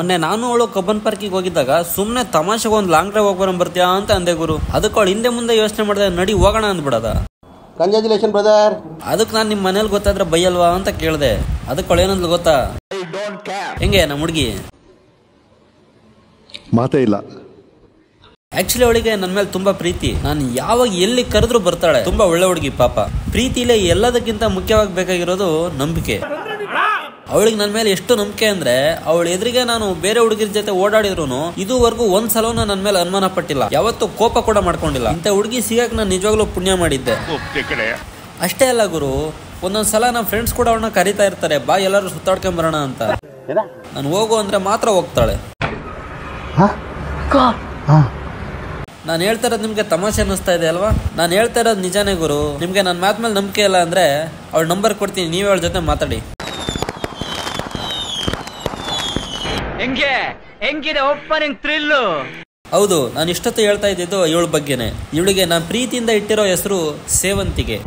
ಮೊನ್ನೆ ನಾನು ಅವಳು ಕಬ್ಬನ್ ಪಾರ್ಕಿಗೆ ಹೋಗಿದ್ದಾಗ ಸುಮ್ನೆ ತಮಾಷೆಗೆ ಒಂದು ಲಾಂಗ್ ಡ್ರೈವ್ ಹೋಗಿ ಬರ್ತೀಯಾ ಅಂತ ಅಂದೆ ಗುರು. ಅದಕ್ಕೆ ಅವಳು ಹಿಂದೆ ಮುಂದೆ ಯೋಚನೆ ಮಾಡಿದೆ, ನಡಿ ಹೋಗೋಣ ಅಂದ್ಬಿಡದ. Congratulation brother. ಅದಕ್ಕೆ ನಾನು ನಿಮ್ಮ ಮನೇಲಿ ಗೊತ್ತಾದ್ರೆ ಬೈಯಲ್ವಾ ಅಂತ ಕೇಳಿದೆ. ಅದಕ್ಕೆ ಅವಳು ಏನಂದ್ಲು ಗೊತ್ತಾ? ಹೆಂಗೆ ನಮ್ಮ ಹುಡುಗಿ ಮಾತೇ ಇಲ್ಲ. ಆಕ್ಚುಲಿ ಅವಳಿಗೆ ನನ್ನ ಮೇಲೆ ತುಂಬಾ ಪ್ರೀತಿ. ನಾನು ಯಾವಾಗ ಎಲ್ಲಿ ಕರೆದ್ರು ಬರ್ತಾಳೆ. ತುಂಬಾ ಒಳ್ಳೆ ಹುಡುಗಿ ಪಾಪ. ಪ್ರೀತಿಲೇ ಎಲ್ಲದಕ್ಕಿಂತ ಮುಖ್ಯವಾಗಿ ಬೇಕಾಗಿರೋದು ನಂಬಿಕೆ. ಅವಳಿಗೆ ನನ್ನ ಮೇಲೆ ಎಷ್ಟು ನಂಬಿಕೆ ಅಂದ್ರೆ ಅವಳ ಎದುರಿಗೆ ನಾನು ಬೇರೆ ಹುಡುಗಿರ ಜೊತೆ ಓಡಾಡಿದ್ರು ಇದುವರೆಗೂ ಒಂದ್ ಸಲ ನನ್ನ ಮೇಲೆ ಅನುಮಾನ ಪಟ್ಟಿಲ್ಲ. ಯಾವತ್ತೂ ಕೋಪ ಕೂಡ ಮಾಡ್ಕೊಂಡಿಲ್ಲ. ಇಂಥ ಹುಡುಗಿ ಸಿಗಕ್ ನಾನು ನಿಜವಾಗ್ಲೂ ಪುಣ್ಯ ಮಾಡಿದ್ದೆ. ಅಷ್ಟೇ ಅಲ್ಲ ಗುರು, ಒಂದೊಂದ್ಸಲ ನಮ್ಮ ಫ್ರೆಂಡ್ಸ್ ಕೂಡ ಅವಳನ್ನ ಕರೀತಾ ಇರ್ತಾರೆ, ಬಾ ಎಲ್ಲರೂ ಸುತ್ತಾಡ್ಕೊಂಡ್ ಬರೋಣ ಅಂತ. ನಾನು ಹೋಗು ಅಂದ್ರೆ ಮಾತ್ರ ಹೋಗ್ತಾಳೆ. ನಾನು ಹೇಳ್ತಾ ಇರೋದು ನಿಮ್ಗೆ ತಮಾಷೆ ಅನ್ನಿಸ್ತಾ ಇದೆ ಅಲ್ವಾ? ನಾನು ಹೇಳ್ತಾ ಇರೋದು ನಿಜಾನೇ ಗುರು. ನಿಮ್ಗೆ ನನ್ನ ಮಾತ್ ಮೇಲೆ ನಂಬಿಕೆ ಇಲ್ಲ ಅಂದ್ರೆ ಅವಳ ನಂಬರ್ ಕೊಡ್ತೀನಿ, ನೀವೇ ಅವಳ ಜೊತೆ ಮಾತಾಡಿ. ಹೆಂಗಿದೆ ಓಪನಿಂಗ್ ಥ್ರಿಲ್ಲು? ಹೌದು, ನಾನು ಇಷ್ಟೊತ್ತು ಹೇಳ್ತಾ ಇದ್ದಿದ್ದು ಇವಳ ಬಗ್ಗೆನೆ. ಇವಳಿಗೆ ನಾನು ಪ್ರೀತಿಯಿಂದ ಇಟ್ಟಿರೋ ಹೆಸರು ಸೇವಂತಿಗೆ.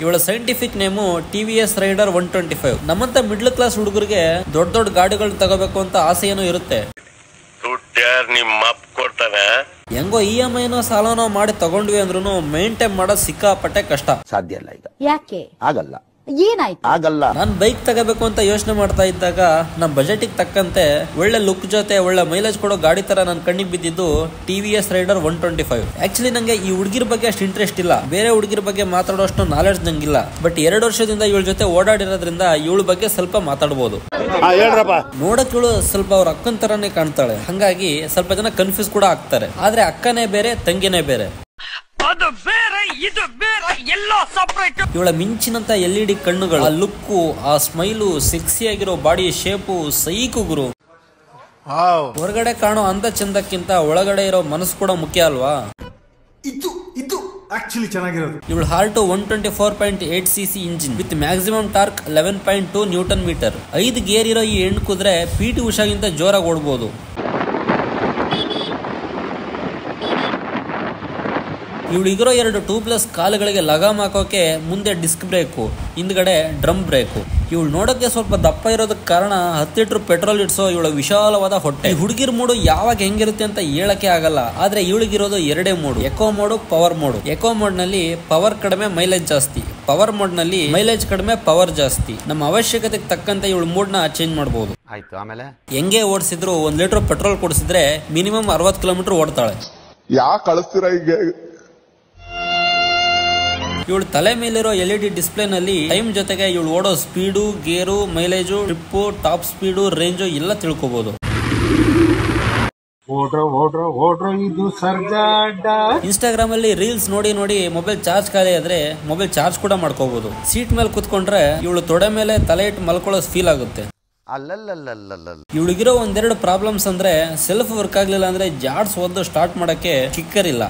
ಇವಳ ಸೈಂಟಿಫಿಕ್ ನೇಮು TVS ರೈಡರ್ 125. ನಮ್ಮಂತ ಮಿಡ್ಲ್ ಕ್ಲಾಸ್ ಹುಡುಗರಿಗೆ ದೊಡ್ಡ ದೊಡ್ಡ ಗಾಡಿಗಳು ತಗೋಬೇಕು ಅಂತ ಆಸೆ ಏನೋ ಇರುತ್ತೆ. ಹೆಂಗೋ EMI ಸಾಲನೋ ಮಾಡಿ ತಗೊಂಡ್ವಿ ಅಂದ್ರೂ ಮೇಂಟೈನ್ ಮಾಡೋದು ಸಿಕ್ಕಾಪಟ್ಟೆ ಕಷ್ಟ. ಸಾಧ್ಯ ಇಲ್ಲ ಈಗ. ಯಾಕೆ ಆಗಲ್ಲ? ಏನಾಯ್ತು? ಆಗಲ್ಲ. ನಾನು ಬೈಕ್ ತಗೋಬೇಕು ಅಂತ ಯೋಚನೆ ಮಾಡ್ತಾ ಇದ್ದಾಗ ನಮ್ಮ ಬಜೆಟಿಗೆ ತಕ್ಕಂತೆ ಒಳ್ಳೆ ಲುಕ್ ಜೊತೆ ಒಳ್ಳೆ ಮೈಲೇಜ್ ಕೊಡೋ ಗಾಡಿ ತರ ನನ್ನ ಕಣ್ಣಿಗೆ ಬಿದ್ದಿದ್ದು TVS ರೈಡರ್ 125. ಆಕ್ಚುಲಿ ನಂಗೆ ಈ ಹುಡುಗಿರ ಬಗ್ಗೆ ಅಷ್ಟು ಇಂಟ್ರೆಸ್ಟ್ ಇಲ್ಲ, ಬೇರೆ ಹುಡುಗಿರ ಬಗ್ಗೆ ಮಾತಾಡೋಷ್ಟು ನಾಲೆಡ್ಜ್ ನಂಗಿಲ್ಲ. ಬಟ್ 2 ವರ್ಷದಿಂದ ಇವಳ ಜೊತೆ ಓಡಾಡಿರೋದ್ರಿಂದ ಇವಳ ಬಗ್ಗೆ ಸ್ವಲ್ಪ ಮಾತಾಡ್ಬೋದು. ನೋಡಕ್ ಇವಳು ಸ್ವಲ್ಪ ಅವ್ರ ಅಕ್ಕನ ತರಾನೇ ಕಾಣ್ತಾಳೆ. ಹಂಗಾಗಿ ಸ್ವಲ್ಪ ಜನ ಕನ್ಫ್ಯೂಸ್ ಕೂಡ ಆಗ್ತಾರೆ. ಆದ್ರೆ ಅಕ್ಕನೇ ಬೇರೆ, ತಂಗಿನೇ ಬೇರೆ. ಇವಳ ಮಿಂಚಿನಂತ LED ಕಣ್ಣುಗಳು, ಆ ಲುಕ್ಕು, ಆ ಸ್ಮೈಲು, ಸೆಕ್ಸಿ ಆಗಿರೋ ಬಾಡಿ ಶೇಪು ಸೈಕು ಗುರು. ಹೊರಗಡೆ ಕಾಣೋ ಅಂದ ಚಂದಕ್ಕಿಂತ ಒಳಗಡೆ ಇರೋ ಮನಸ್ಸು ಕೂಡ ಮುಖ್ಯ ಅಲ್ವಾ? ಇವಳ heart 124.8cc engine with maximum torque 11.2 newton meter. 5 gear ಇರೋ ಈ ಹೆಣ್ಣು ಕುದ್ರೆ PT ಉಷಾಗಿಂತ ಜೋರಾಗಿ ಓಡ್ಬೋದು. ಇವಳಿಗಿರೋ 2 2+ ಕಾಲುಗಳಿಗೆ ಲಗಾಮ್ ಹಾಕೋಕೆ ಮುಂದೆ ಡಿಸ್ಕ್ ಬ್ರೇಕು, ಹಿಂದ್ಗಡೆ ಡ್ರಮ್ ಬ್ರೇಕು. ಇವಳು ನೋಡೋಕೆ ಸ್ವಲ್ಪ ದಪ್ಪ ಇರೋದಕ್ಕೆ ಕಾರಣ 10 ಲೀಟರ್ ಪೆಟ್ರೋಲ್ ಇಡ್ಸೋ ಇವಳ ವಿಶಾಲವಾದ ಹೊಟ್ಟೆ. ಈ ಹುಡುಗಿರ್ ಮೂಡು ಯಾವಾಗ ಹೆಂಗಿರುತ್ತೆ ಅಂತ ಹೇಳಕ್ಕೆ ಆಗಲ್ಲ. ಆದ್ರೆ ಇವಳಿಗಿರೋದು 2 mode, eco mode, power mode. Eco mode ನಲ್ಲಿ ಪವರ್ ಕಡಿಮೆ, ಮೈಲೇಜ್ ಜಾಸ್ತಿ. ಪವರ್ ಮೋಡ್ ನಲ್ಲಿ ಮೈಲೇಜ್ ಕಡಿಮೆ, ಪವರ್ ಜಾಸ್ತಿ. ನಮ್ಮ ಅವಶ್ಯಕತೆಗೆ ತಕ್ಕಂತೆ ಇವಳು ಮೂಡ್ ನ ಚೇಂಜ್ ಮಾಡಬಹುದು. ಆಯ್ತು, ಆಮೇಲೆ ಹೆಂಗೆ ಓಡಿಸಿದ್ರು 1 ಲೀಟರ್ ಪೆಟ್ರೋಲ್ ಕೊಡಿಸಿದ್ರೆ ಮಿನಿಮಮ್ 60 ಕಿಲೋಮೀಟರ್ ಓಡ್ತಾಳೆ. ಯಾಕೆ ಕಳಿಸ್ತೀರಾ ಈಗ? ಇವಳು ತಲೆ ಮೇಲಿರೋ LED ಡಿಸ್ಪ್ಲೇ ನಲ್ಲಿ ಟೈಮ್ ಜೊತೆಗೆ ಇವಳು ಓಡೋ ಸ್ಪೀಡು, ಗೇರು, mileage, trip, top speed, range ಎಲ್ಲ ತಿಳ್ಕೋಬಹುದು. ಇನ್ಸ್ಟಾಗ್ರಾಮ್ ಅಲ್ಲಿ ರೀಲ್ಸ್ ನೋಡಿ ನೋಡಿ ಮೊಬೈಲ್ ಚಾರ್ಜ್ ಖಾಲಿ ಆದ್ರೆ ಮೊಬೈಲ್ ಚಾರ್ಜ್ ಕೂಡ ಮಾಡ್ಕೋಬಹುದು. ಸೀಟ್ ಮೇಲೆ ಕುತ್ಕೊಂಡ್ರೆ ಇವಳು ತೊಡೆ ಮೇಲೆ ತಲೆ ಇಟ್ಟು ಮಲ್ಕೊಳ್ಳೋ ಫೀಲ್ ಆಗುತ್ತೆ. ಇವಳಿಗಿರೋ 1-2 ಪ್ರಾಬ್ಲಮ್ಸ್ ಅಂದ್ರೆ ಸೆಲ್ಫ್ ವರ್ಕ್ ಆಗ್ಲಿಲ್ಲ ಅಂದ್ರೆ ಜಾಡ್ಸ್ ಓದು ಸ್ಟಾರ್ಟ್ ಮಾಡಕ್ಕೆ ಕಿಕ್ಕರ್ ಇಲ್ಲ.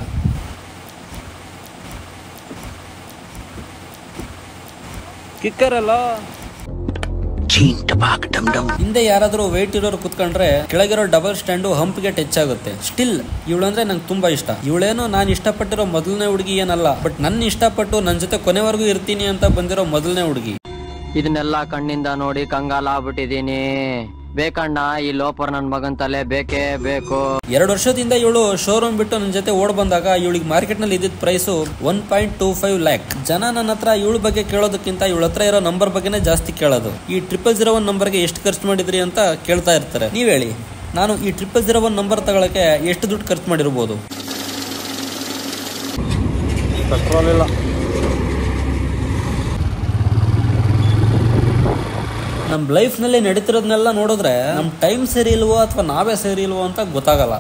ಕಿಕ್ಕರ್ ಅಲ್ಲ, ಹಿಂದೆ ಯಾರಾದ್ರೂ ವೇಟ್ ಇರೋರು ಕುತ್ಕೊಂಡ್ರೆ ಕೆಳಗಿರೋ ಡಬಲ್ ಸ್ಟ್ಯಾಂಡು ಹಂಪ್ಗೆ ಟಚ್ ಆಗುತ್ತೆ. ಸ್ಟಿಲ್ ಇವಳಂದ್ರೆ ನಂಗೆ ತುಂಬಾ ಇಷ್ಟ. ಇವಳೇನೋ ನಾನು ಇಷ್ಟಪಟ್ಟಿರೋ ಮೊದಲನೇ ಹುಡುಗಿ ಏನಲ್ಲ, ಬಟ್ ನನ್ನ ಇಷ್ಟಪಟ್ಟು ನನ್ನ ಜೊತೆ ಕೊನೆವರೆಗೂ ಇರ್ತೀನಿ ಅಂತ ಬಂದಿರೋ ಮೊದಲನೇ ಹುಡುಗಿ. ಇದನ್ನೆಲ್ಲ ಕಣ್ಣಿಂದ ನೋಡಿ ಕಂಗಾಲ ಆಗ್ಬಿಟ್ಟಿದೀನಿ. ಬೇಕಣ್ಣ, ಈ ಲೋಪರ್ ನನ್ ಮಗನ್ ತಲೆ ಬೇಕೇ ಬೇಕು. 2 ವರ್ಷದಿಂದ ಇವಳು ಶೋರೂಮ್ ಬಿಟ್ಟು ನನ್ನ ಜೊತೆ ಓಡ್ ಬಂದಾಗ ಇವಳಿಗೆ ಮಾರ್ಕೆಟ್ ನಲ್ಲಿ ಇದ್ದಿದ್ದ ಪ್ರೈಸು 1.25 ಲ್ಯಾಕ್. ಜನ ನನ್ನ ಹತ್ರ ಇವಳ ಬಗ್ಗೆ ಕೇಳೋದಕ್ಕಿಂತ ಇವಳ ಹತ್ರ ಇರೋ ನಂಬರ್ ಬಗ್ಗೆನೇ ಜಾಸ್ತಿ ಕೇಳೋದು. ಈ 0001 ನಂಬರ್ಗೆ ಎಷ್ಟು ಖರ್ಚು ಮಾಡಿದ್ರಿ ಅಂತ ಕೇಳ್ತಾ ಇರ್ತಾರೆ. ನೀವ್ ಹೇಳಿ, ನಾನು ಈ 0001 ನಂಬರ್ ತಗೊಳಕ್ಕೆ ಎಷ್ಟು ದುಡ್ಡು ಖರ್ಚು ಮಾಡಿರ್ಬೋದು? ಪೆಟ್ರೋಲ್ ಇಲ್ಲ. ನಮ್ ಲೈಫ್ ನಲ್ಲಿ ನಡೀತಿರೋದನ್ನೆಲ್ಲ ನೋಡಿದ್ರೆ ನಮ್ ಟೈಮ್ ಸರಿ ಇಲ್ವೋ ಅಥವಾ ನಾವೇ ಸರಿ ಇಲ್ವೋ ಅಂತ ಗೊತ್ತಾಗಲ್ಲ.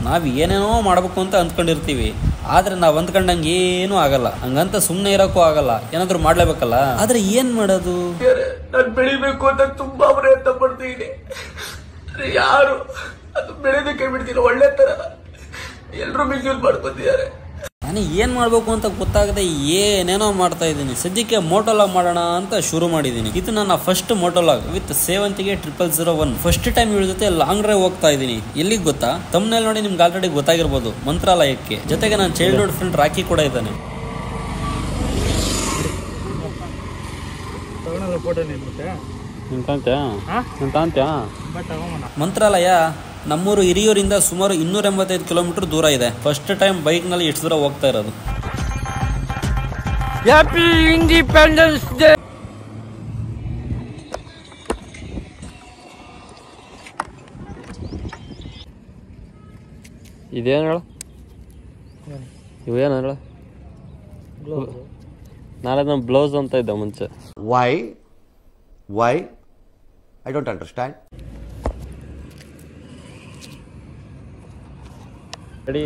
ನಾವ್ ಏನೇನೋ ಮಾಡ್ಬೇಕು ಅಂತ ಅಂದ್ಕೊಂಡಿರ್ತೀವಿ, ಆದ್ರೆ ನಾವ್ ಅಂದ್ಕೊಂಡಂಗೆ ಏನೂ ಆಗಲ್ಲ. ಹಂಗಂತ ಸುಮ್ನೆ ಇರಕ್ಕೂ ಆಗಲ್ಲ, ಏನಾದ್ರು ಮಾಡ್ಲೇಬೇಕಲ್ಲ. ಆದ್ರೆ ಏನ್ ಮಾಡೋದು? ನಾನು ಬೆಳಿಬೇಕು ಅಂತ ತುಂಬಾ ಪ್ರಯತ್ನ ಪಡ್ತೀನಿ. ಯಾರು ಅದು ಬೆಳೆದಕ್ಕೆ ಬಿಡ್ತಿಲ್ಲ. ಒಳ್ಳೆ ತರ ಎಲ್ರು ಮಿಸ್ಯೂಸ್ ಮಾಡ್ಕೊತಿದ್ದಾರೆ. ನಾನು ಏನು ಮಾಡಬೇಕು ಅಂತ ಗೊತ್ತಾಗದೆ ಏನೇನೋ ಮಾಡ್ತಾ ಇದ್ದೀನಿ. ಸದ್ಯಕ್ಕೆ ಮೋಟೋಲಾಗ್ ಮಾಡೋಣ ಅಂತ ಶುರು ಮಾಡಿದ್ದೀನಿ. ಇದು ನನ್ನ ಫಸ್ಟ್ ಮೋಟೋಲಾಗ್ ವಿತ್ ಸೇವಂತಿಗೆ 0001. ಫಸ್ಟ್ ಟೈಮ್ ಇವ್ರ ಜೊತೆ ಲಾಂಗ್ ಡ್ರೈವ್ ಹೋಗ್ತಾ ಇದ್ದೀನಿ. ಎಲ್ಲಿಗೆ ಗೊತ್ತಾ? ತಮ್ಮನೇಲಿ ನೋಡಿ ನಿಮ್ಗೆ ಆಲ್ರೆಡಿ ಗೊತ್ತಾಗಿರ್ಬೋದು, ಮಂತ್ರಾಲಯಕ್ಕೆ. ಜೊತೆಗೆ ನನ್ನ ಚೈಲ್ಡ್ಹುಡ್ ಫ್ರೆಂಡ್ ರಾಕಿ ಕೂಡ ಇದ್ದಾನೆ. ಮಂತ್ರಾಲಯ ನಮ್ಮೂರು ಹಿರಿಯೂರಿಂದ ಸುಮಾರು 285 ಕಿಲೋಮೀಟರ್ ದೂರ ಇದೆ. ಫಸ್ಟ್ ಟೈಮ್ ಬೈಕ್ನಲ್ಲಿ ಎಷ್ಟು ದೂರ ಹೋಗ್ತಾ ಇರೋದು. Happy independence day. ಇದೇನು ಹೇಳ, ಇವೇನು ಹೇಳ, ನಾಳೆ ನಮ್ಮ ಬ್ಲೌಸ್ ಅಂತ ಇದ್ದ ಮುಂಚೆ. Why I don't understand. Ready?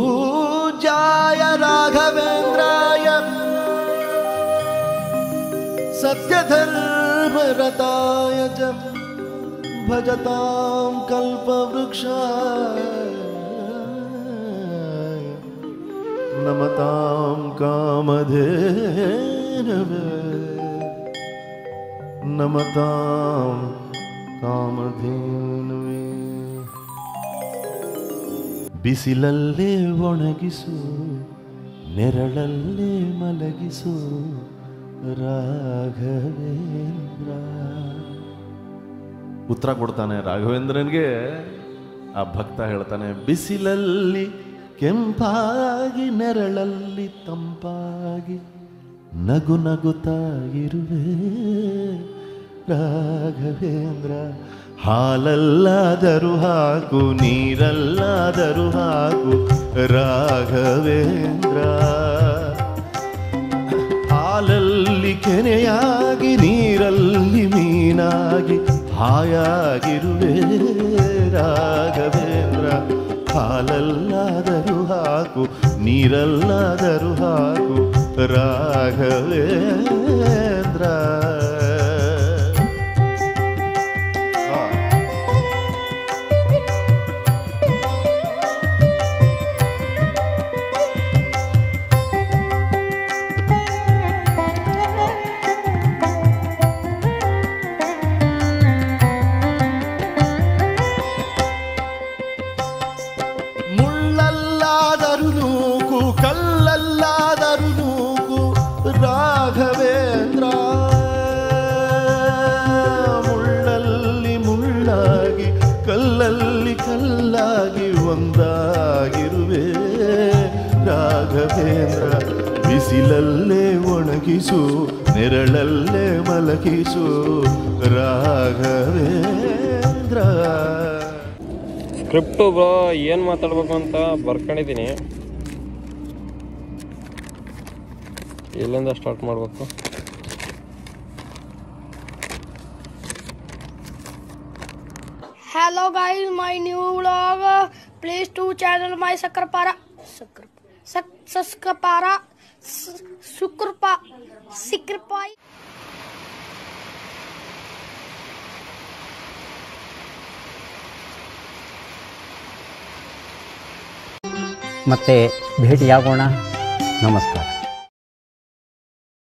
पूजाय राघवेन्द्राय सत्यधर्मरताय च भजतां कल्पवृक्षाय नमतां कामधेनवे नमतां कामधेनवे. ಬಿಸಿಲಲ್ಲೇ ಒಣಗಿಸು, ನೆರಳಲ್ಲೇ ಮಲಗಿಸು ರಾಘವೇಂದ್ರ. ಉತ್ತರ ಕೊಡ್ತಾನೆ ರಾಘವೇಂದ್ರನಿಗೆ ಆ ಭಕ್ತ. ಹೇಳ್ತಾನೆ, ಬಿಸಿಲಲ್ಲಿ ಕೆಂಪಾಗಿ, ನೆರಳಲ್ಲಿ ತಂಪಾಗಿ, ನಗು ನಗುತ್ತಾ ಇರುವೆ ರಾಘವೇಂದ್ರ. ಹಾಲಲ್ಲಾದರೂ ಹಾಕು, ನೀರಲ್ಲಾದರೂ ಹಾಕು ರಾಘವೇಂದ್ರ. ಹಾಲಲ್ಲಿ ಕೆನೆಯಾಗಿ, ನೀರಲ್ಲಿ ಮೀನಾಗಿ ಹಾಯಾಗಿರುವೆ ರಾಘವೇಂದ್ರ. ಹಾಲಲ್ಲಾದರೂ ಹಾಕು, ನೀರಲ್ಲಾದರೂ ಹಾಕು ರಾಘವೇಂದ್ರ. ಮುಳ್ಳಲ್ಲಾದರೂ ನೂಕು, ಕಲ್ಲಲ್ಲಾದರೂ ನೂಕು ರಾಘವೇಂದ್ರ. ಮುಳ್ಳಲ್ಲಿ ಮುಳ್ಳಾಗಿ, ಕಲ್ಲಲ್ಲಿ ಕಲ್ಲಾಗಿ ಒಂದಾಗಿರುವೆ ರಾಘವೇಂದ್ರ. ಬಿಸಿಲಲ್ಲೇ ಒಣಗಿಸು, ನೆರಳಲ್ಲೇ ಮಲಗಿಸು ರಾಘವೇಂದ್ರ. ಸ್ಕ್ರಿಪ್ಟು ಬ್ರೋ, ಏನು ಮಾತಾಡ್ಬೇಕು ಅಂತ ಬರ್ಕೊಂಡಿದ್ದೀನಿ. ಎಲ್ಲಿಂದ ಸ್ಟಾರ್ಟ್ ಮಾಡಬೇಕು? Hello guys, my new vlog. Please to channel my Sakrapara. Sikrpai. ಮತ್ತೆ ಭೇಟಿಯಾಗೋಣ. ನಮಸ್ಕಾರ.